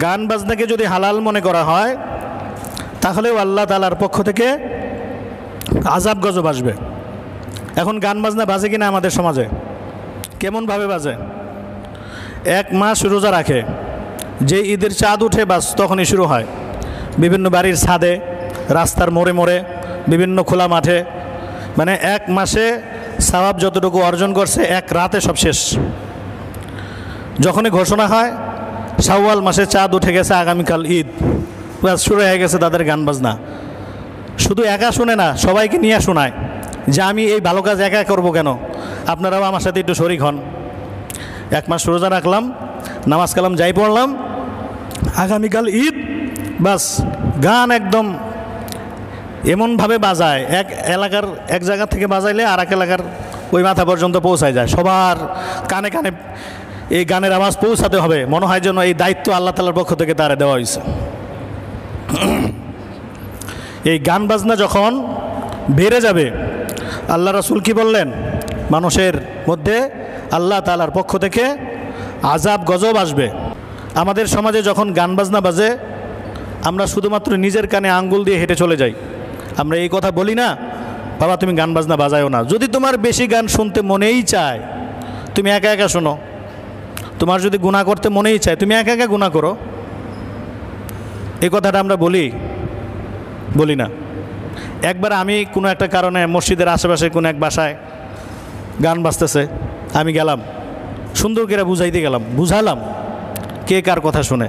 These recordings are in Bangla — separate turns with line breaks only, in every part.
গান বাজনাকে যদি হালাল মনে করা হয় তাহলেও আল্লাহ তাআলার পক্ষ থেকে আযাব গজব আসবে। এখন গান বাজনা বাজে কিনা আমাদের সমাজে? কেমনভাবে বাজে? 1 মাস রোজা রাখে, যে ঈদের চাঁদ উঠে বাস তখনই শুরু হয়। বিভিন্ন বাড়ির ছাদে, রাস্তার মোড়ে মোড়ে, বিভিন্ন খোলা মাঠে, মানে 1 মাসে সওয়াব যতটুকু অর্জন করছে 1 রাতে সব শেষ। যখনই ঘোষণা হয় শাওয়াল মাসে চাঁদ উঠে গেছে, আগামীকাল ঈদ, বাস শুরু হয়ে গেছে তাদের গান বাজনা। শুধু একা শুনে না, সবাইকে নিয়ে শোনায় যে আমি এই ভালো কাজ একা করবো কেন, আপনারাও আমার সাথে একটু শরীক হন। 1 মাস রোজা রাখলাম, নামাজ কালাম যাই পড়লাম, আগামীকাল ঈদ, বাস গান একদম এমনভাবে বাজায়, এক এলাকার এক জায়গা থেকে বাজাইলে আর এক এলাকার ওই মাথা পর্যন্ত পৌঁছায় যায়। সবার কানে কানে এই গানের আওয়াজ পৌঁছাতে হবে, মনে হয় যেন এই দায়িত্ব আল্লাহ তাআলার পক্ষ থেকে তারা দেওয়া হয়েছে। এই গান বাজনা যখন বেড়ে যাবে, আল্লাহ রাসূল কি বললেন? মানুষের মধ্যে আল্লাহ তাআলার পক্ষ থেকে আযাব গজব আসবে। আমাদের সমাজে যখন গান বাজনা বাজে, আমরা শুধুমাত্র নিজের কানে আঙ্গুল দিয়ে হেঁটে চলে যাই। আমরা এই কথা বলি না, বাবা তুমি গান বাজনা বাজায়ও না। যদি তোমার বেশি গান শুনতে মনেই চায়, তুমি একা একা শোনো। তোমার যদি গুনাহ করতে মনেই চায়, তুমি একা একা গুনাহ করো। এই কথাটা আমরা বলি না। একবার আমি কোনো একটা কারণে মসজিদের আশেপাশে কোনো এক বাসায় গান বাজতেছে, আমি গেলাম, সুন্দর করে বুঝাইতে গেলাম, বুঝালাম কে কার কথা শুনে।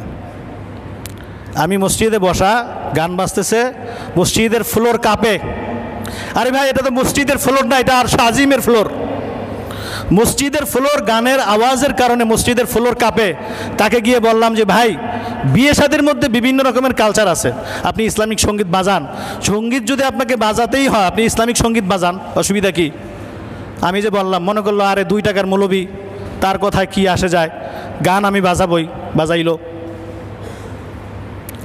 আমি মসজিদে বসা, গান বাজতেছে, মসজিদের ফ্লোর কাঁপে। আরে ভাই, এটা তো মসজিদের ফ্লোর না, এটা আর আজিমের ফ্লোর। মসজিদের ফ্লোর গানের আওয়াজের কারণে মসজিদের ফ্লোর কাঁপে। তাকে গিয়ে বললাম যে ভাই, বিয়ে শাদীর মধ্যে বিভিন্ন রকমের কালচার আছে, আপনি ইসলামিক সঙ্গীত বাজান। সঙ্গীত যদি আপনাকে বাজাতেই হয়, আপনি ইসলামিক সঙ্গীত বাজান, অসুবিধা কি? আমি যে বললাম, মনে করলো আরে 2 টাকার মৌলবি, তার কথায় কি আসে যায়, গান আমি বাজাবই, বাজাইলো।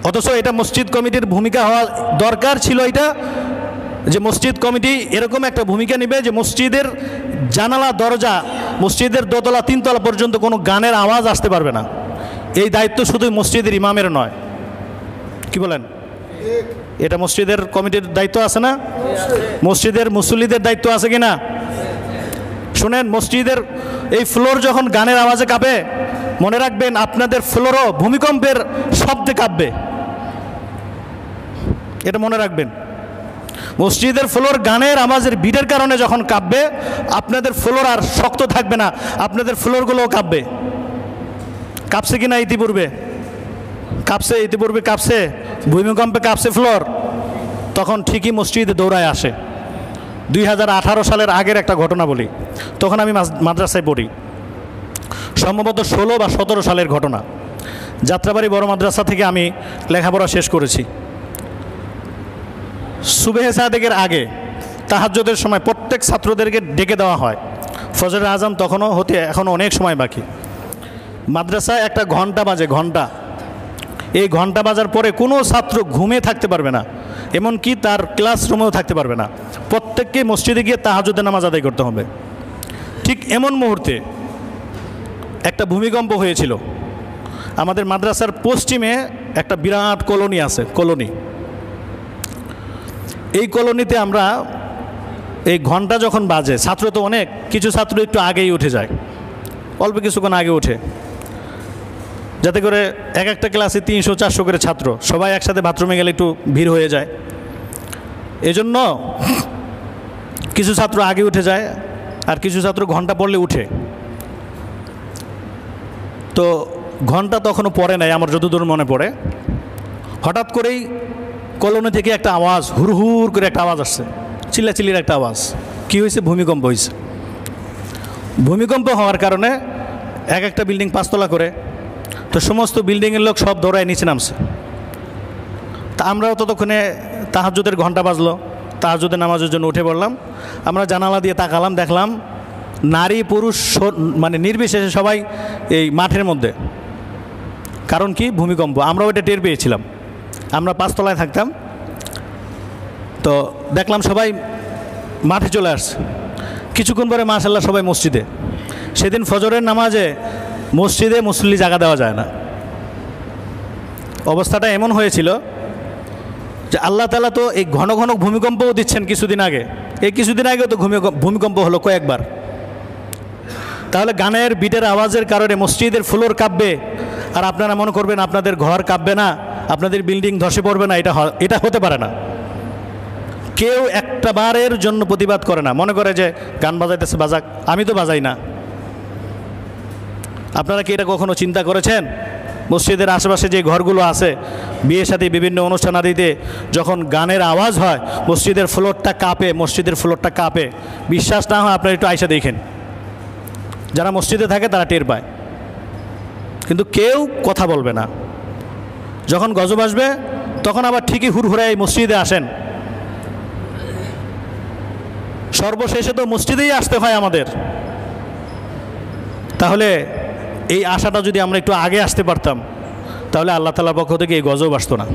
অথচ এটা মসজিদ কমিটির ভূমিকা হওয়া দরকার ছিল, এটা যে মসজিদ কমিটি এরকম একটা ভূমিকা নেবে যে মসজিদের জানালা দরজা, মসজিদের 2 তলা 3 তলা পর্যন্ত কোনো গানের আওয়াজ আসতে পারবে না। এই দায়িত্ব শুধু মসজিদের ইমামের নয়, কি বলেন? এটা মসজিদের কমিটির দায়িত্ব আছে না? মসজিদের মুসল্লিদের দায়িত্ব আছে কি না? শুনেন, মসজিদের এই ফ্লোর যখন গানের আওয়াজে কাঁপে, মনে রাখবেন আপনাদের ফ্লোরও ভূমিকম্পের শব্দে কাঁপবে। এটা মনে রাখবেন। মসজিদের ফ্লোর গানের আওয়াজের বিটের কারণে যখন কাঁপবে, আপনাদের ফ্লোর আর শক্ত থাকবে না, আপনাদের ফ্লোরগুলোও কাঁপবে। কাঁপছে কিনা ইতিপূর্বে? কাঁপছে, ভূমিকম্পে কাঁপছে ফ্লোর। তখন ঠিকই মসজিদে দৌড়ায় আসে। 2018 সালের আগের একটা ঘটনা বলি। তখন আমি মাদ্রাসায় পড়ি, সম্ভবত 16 বা 17 সালের ঘটনা। যাত্রাবাড়ি বড় মাদ্রাসা থেকে আমি লেখাপড়া শেষ করেছি। সুবহে সাদেকের আগে তাহাজ্জুদের সময় প্রত্যেক ছাত্রদেরকে ডেকে দেওয়া হয়। ফজরের আজান তখনও হতে এখনও অনেক সময় বাকি। মাদ্রাসায় একটা ঘন্টা বাজে, ঘন্টা। এই ঘন্টা বাজার পরে কোনো ছাত্র ঘুমিয়ে থাকতে পারবে না, এমনকি তার ক্লাসরুমেও থাকতে পারবে না। প্রত্যেককে মসজিদে গিয়ে তাহাজ্জুদের নামাজ আদায় করতে হবে। ঠিক এমন মুহূর্তে একটা ভূমিকম্প হয়েছিল। আমাদের মাদ্রাসার পশ্চিমে একটা বিরাট কলোনি আছে, কলোনি। এই কলোনিতে আমরা এই ঘন্টা যখন বাজে, ছাত্র তো অনেক, কিছু ছাত্র একটু আগেই উঠে যায়, অল্প কিছুক্ষণ আগে উঠে, যাতে করে এক একটা ক্লাসে 300-400 করে ছাত্র, সবাই একসাথে বাথরুমে গেলে একটু ভিড় হয়ে যায়। এজন্য কিছু ছাত্র আগে উঠে যায়, আর কিছু ছাত্র ঘন্টা পড়লে উঠে। তো ঘন্টা তখনও পড়ে নাই, আমার যতদূর মনে পড়ে। হঠাৎ করেই কলোনি থেকে একটা আওয়াজ, হুড়হুড় করে একটা আওয়াজ আসছে, চিল্লাচিল্লির একটা আওয়াজ। কি হয়েছে? ভূমিকম্প হয়েছে। ভূমিকম্প হওয়ার কারণে এক একটা বিল্ডিং 5 তলা করে, তো সমস্ত বিল্ডিংয়ের লোক সব দৌড়ায় নিচে নামছে। তা আমরাও ততক্ষণে তাহাজ্জুদের ঘন্টা বাজলো, তাহাজ্জুদের নামাজের জন্য উঠে পড়লাম। আমরা জানালা দিয়ে তাকালাম, দেখলাম নারী পুরুষ মানে নির্বিশেষে সবাই এই মাঠের মধ্যে। কারণ কি? ভূমিকম্প। আমরা ওইটা টের পেয়েছিলাম। আমরা 5 তলায় থাকতাম, তো দেখলাম সবাই মাঠে চলে আসছে। কিছুক্ষণ পরে মাশাআল্লাহ সবাই মসজিদে। সেদিন ফজরের নামাজে মসজিদে মুসল্লি জায়গা দেওয়া যায় না, অবস্থাটা এমন হয়েছিল যে আল্লাহ তাআলা তো এই ঘন ঘন ভূমিকম্পও দিচ্ছেন কিছুদিন আগে, এই কিছুদিন আগেও তো ভূমিকম্প হলো কয়েকবার। তাহলে গানের বিটের আওয়াজের কারণে মসজিদের ফ্লোর কাঁপবে আর আপনারা মনে করবেন আপনাদের ঘর কাঁপবে না, আপনাদের বিল্ডিং ধসে পড়বে না, এটা হতে পারে না। কেউ একটা বারের জন্য প্রতিবাদ করে না, মনে করে যে গান বাজাইতেছে বাজাক, আমি তো বাজাই না। আপনারা কি এটা কখনো চিন্তা করেছেন? মসজিদের আশেপাশে যে ঘরগুলো আছে, বিয়ে সাথে বিভিন্ন অনুষ্ঠান আদিতে যখন গানের আওয়াজ হয় মসজিদের ফ্লোরটা কাঁপে, মসজিদের ফ্লোরটা কাঁপে। বিশ্বাস না হয় আপনারা একটু আইসা দেখেন, যারা মসজিদে থাকে তারা টের পায়, কিন্তু কেউ কথা বলবে না। যখন গজব আসবে তখন আবার ঠিকই হুড়হুড়ায় মসজিদে আসেন। সর্বশেষে তো মসজিদেই আসতে হয় আমাদের। তাহলে এই আশাটা যদি আমরা একটু আগে আসতে পারতাম, তাহলে আল্লাহ তাআলার পক্ষ থেকে এই গজব আসতো না।